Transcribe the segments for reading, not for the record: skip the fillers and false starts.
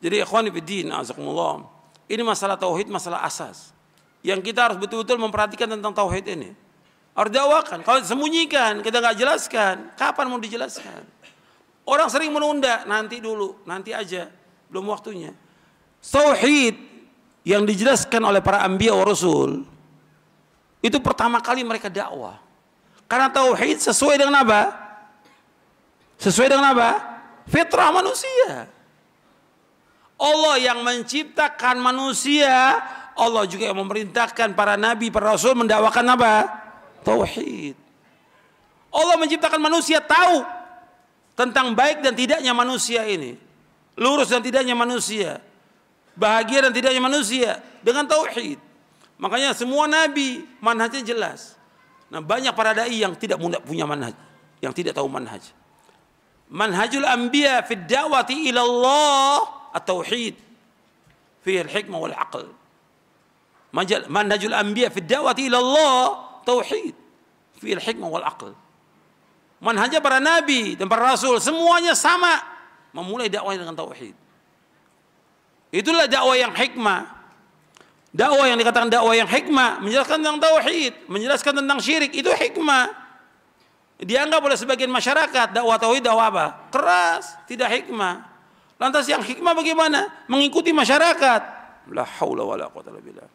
Jadi ikhwani fiddin, azakumullah, ini masalah tauhid, masalah asas yang kita harus betul-betul memperhatikan tentang tauhid ini. Harus dakwakan. Kalau disembunyikan, kita nggak jelaskan, kapan mau dijelaskan? Orang sering menunda, nanti dulu, nanti aja, belum waktunya. Tauhid yang dijelaskan oleh para anbiya wa rasul itu pertama kali mereka dakwah. Karena tauhid sesuai dengan apa? Sesuai dengan apa? Fitrah manusia. Allah yang menciptakan manusia, Allah juga yang memerintahkan para nabi, para rasul mendakwakan apa? Tauhid. Allah menciptakan manusia tahu tentang baik dan tidaknya manusia ini, lurus dan tidaknya manusia, bahagia dan tidaknya manusia dengan tauhid. Makanya semua nabi manhajnya jelas. Nah, banyak para dai yang tidak punya manhaj, yang tidak tahu manhaj. Manhajul anbiya fi da'wati ila Allah at-tauhid fi al-hikmah wal aql. Manhajul anbiya fi da'wati ila Allah tauhid fi al-hikmah wal aql. Manhajnya para nabi dan para rasul semuanya sama, memulai dakwah dengan tauhid. Itulah dakwah yang hikmah. Dakwah yang dikatakan dakwah yang hikmah, menjelaskan tentang tauhid, menjelaskan tentang syirik, itu hikmah. Dianggap oleh sebagian masyarakat dakwah tauhid dakwah apa? Keras, tidak hikmah. Lantas yang hikmah bagaimana? Mengikuti masyarakat. La haula wala quwwata illa billah.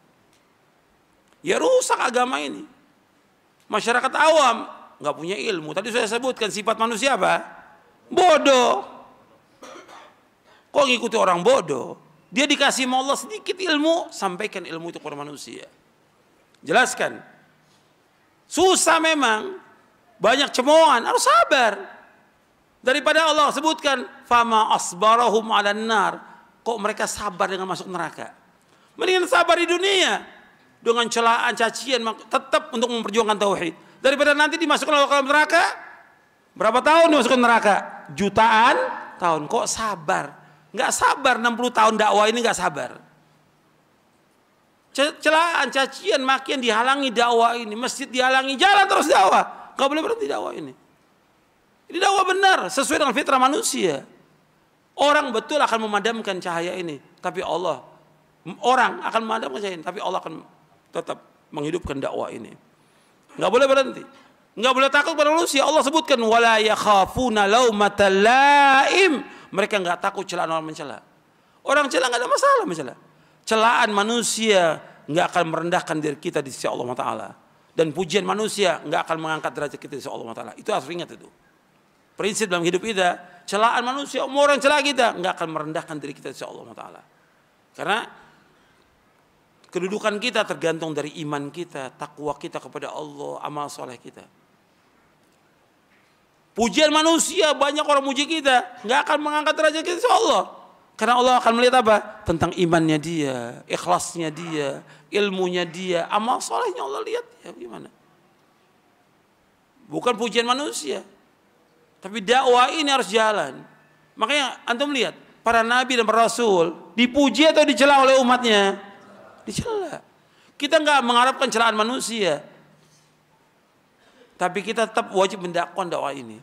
Ya rusak agama ini. Masyarakat awam nggak punya ilmu. Tadi saya sebutkan sifat manusia apa? Bodoh. Kok ngikuti orang bodoh? Dia dikasih sama Allah sedikit ilmu, sampaikan ilmu itu kepada manusia. Jelaskan. Susah memang. Banyak cemoohan, harus sabar. Daripada Allah sebutkan, fama asbarahum 'alan nar. Kok mereka sabar dengan masuk neraka? Mendingan sabar di dunia dengan celaan, cacian, tetap untuk memperjuangkan tauhid. Daripada nanti dimasukkan ke dalam neraka. Berapa tahun dimasukkan neraka? Jutaan tahun. Kok sabar? Nggak sabar 60 tahun dakwah ini nggak sabar. Celaan, cacian, makian dihalangi dakwah ini. Masjid dihalangi, jalan terus dakwah. Nggak boleh berhenti dakwah ini. Ini dakwah benar, sesuai dengan fitrah manusia. Orang betul akan memadamkan cahaya ini, tapi Allah, orang akan memadamkan cahaya ini, tapi Allah akan tetap menghidupkan dakwah ini. Nggak boleh berhenti, nggak boleh takut pada manusia. Allah sebutkan wala yakhafuna laumata laim. Mereka nggak takut celaan orang mencela. Orang celah nggak ada masalah mencela. Celaan manusia nggak akan merendahkan diri kita di sisi Allah Taala. Dan pujian manusia nggak akan mengangkat derajat kita di sisi Allah Taala. Itu harus ingat itu. Prinsip dalam hidup kita, celaan manusia, orang celah kita nggak akan merendahkan diri kita di sisi Allah Taala. Karena kedudukan kita tergantung dari iman kita, takwa kita kepada Allah, amal soleh kita. Pujian manusia, banyak orang muji kita, nggak akan mengangkat derajat kita di sisi Allah. Karena Allah akan melihat apa? Tentang imannya dia, ikhlasnya dia, ilmunya dia, amal solehnya Allah lihat ya gimana. Bukan pujian manusia. Tapi dakwah ini harus jalan. Makanya antum lihat, para nabi dan para rasul dipuji atau dicela oleh umatnya? Dicela. Kita nggak mengharapkan celaan manusia. Tapi kita tetap wajib mendakwakan dakwah ini.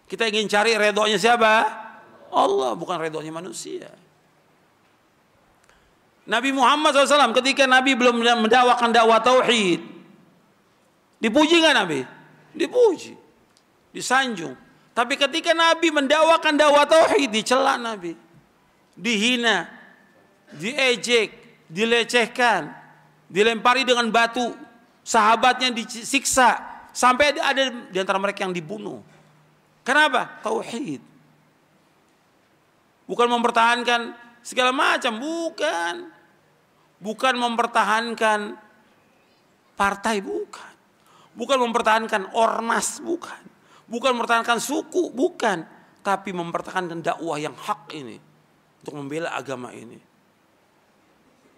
Kita ingin cari redhonya siapa? Allah, bukan redhonya manusia. Nabi Muhammad SAW ketika Nabi belum mendakwakan dakwah tauhid, dipuji nggak Nabi? Dipuji, disanjung. Tapi ketika Nabi mendakwakan dakwah tauhid, dicela Nabi, dihina, diejek, dilecehkan, dilempari dengan batu, sahabatnya disiksa, sampai ada di antara mereka yang dibunuh. Kenapa? Tauhid. Bukan mempertahankan segala macam, bukan. Bukan mempertahankan partai, bukan. Bukan mempertahankan ormas, bukan. Bukan mempertahankan suku, bukan. Tapi mempertahankan dakwah yang hak ini. Untuk membela agama ini.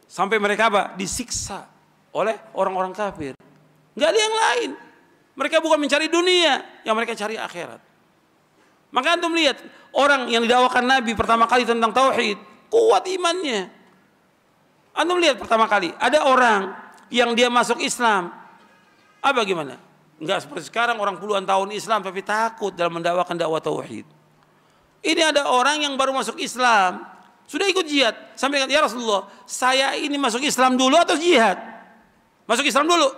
Sampai mereka apa? Disiksa oleh orang-orang kafir. Nggak ada yang lain. Mereka bukan mencari dunia, yang mereka cari akhirat. Maka antum lihat orang yang didakwakan Nabi pertama kali tentang tauhid, kuat imannya. Antum lihat pertama kali ada orang yang dia masuk Islam, apa gimana? Enggak seperti sekarang orang puluhan tahun Islam tapi takut dalam mendakwakan dakwah tauhid. Ini ada orang yang baru masuk Islam, Sudah ikut jihad. Sampai kata, ya Rasulullah, saya ini masuk Islam dulu atau jihad? Masuk Islam dulu.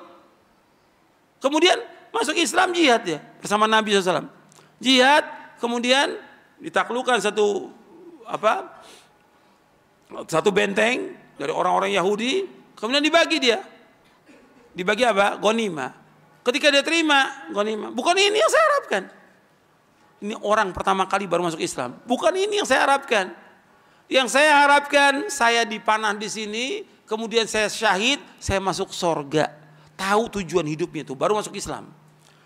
Kemudian masuk Islam jihad ya. Bersama Nabi SAW. Jihad, kemudian ditaklukkan satu benteng dari orang-orang Yahudi. Kemudian dibagi dia. Dibagi apa? Ghanimah. Ketika dia terima ghanimah. Bukan ini yang saya harapkan. Ini orang pertama kali baru masuk Islam. Bukan ini yang saya harapkan. Yang saya harapkan, saya dipanah di sini, kemudian saya syahid, saya masuk sorga. Tahu tujuan hidupnya itu, baru masuk Islam.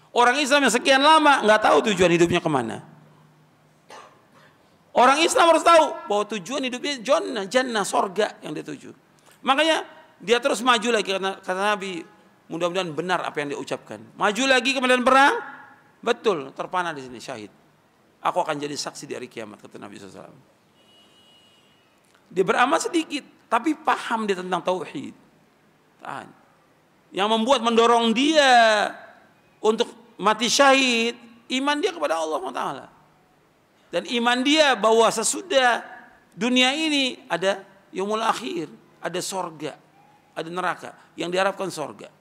Orang Islam yang sekian lama nggak tahu tujuan hidupnya kemana. Orang Islam harus tahu bahwa tujuan hidupnya jannah, sorga yang dia tuju. Makanya dia terus maju lagi, kata Nabi, mudah-mudahan benar apa yang dia ucapkan. Maju lagi ke medan perang, betul terpanah di sini syahid. Aku akan jadi saksi di hari kiamat, kata Nabi SAW. Dia beramal sedikit, tapi paham dia tentang tauhid. Yang mendorong dia untuk mati syahid, iman dia kepada Allah Taala. Dan iman dia bahwa sesudah dunia ini ada yaumul akhir, ada sorga, ada neraka. Yang diharapkan sorga.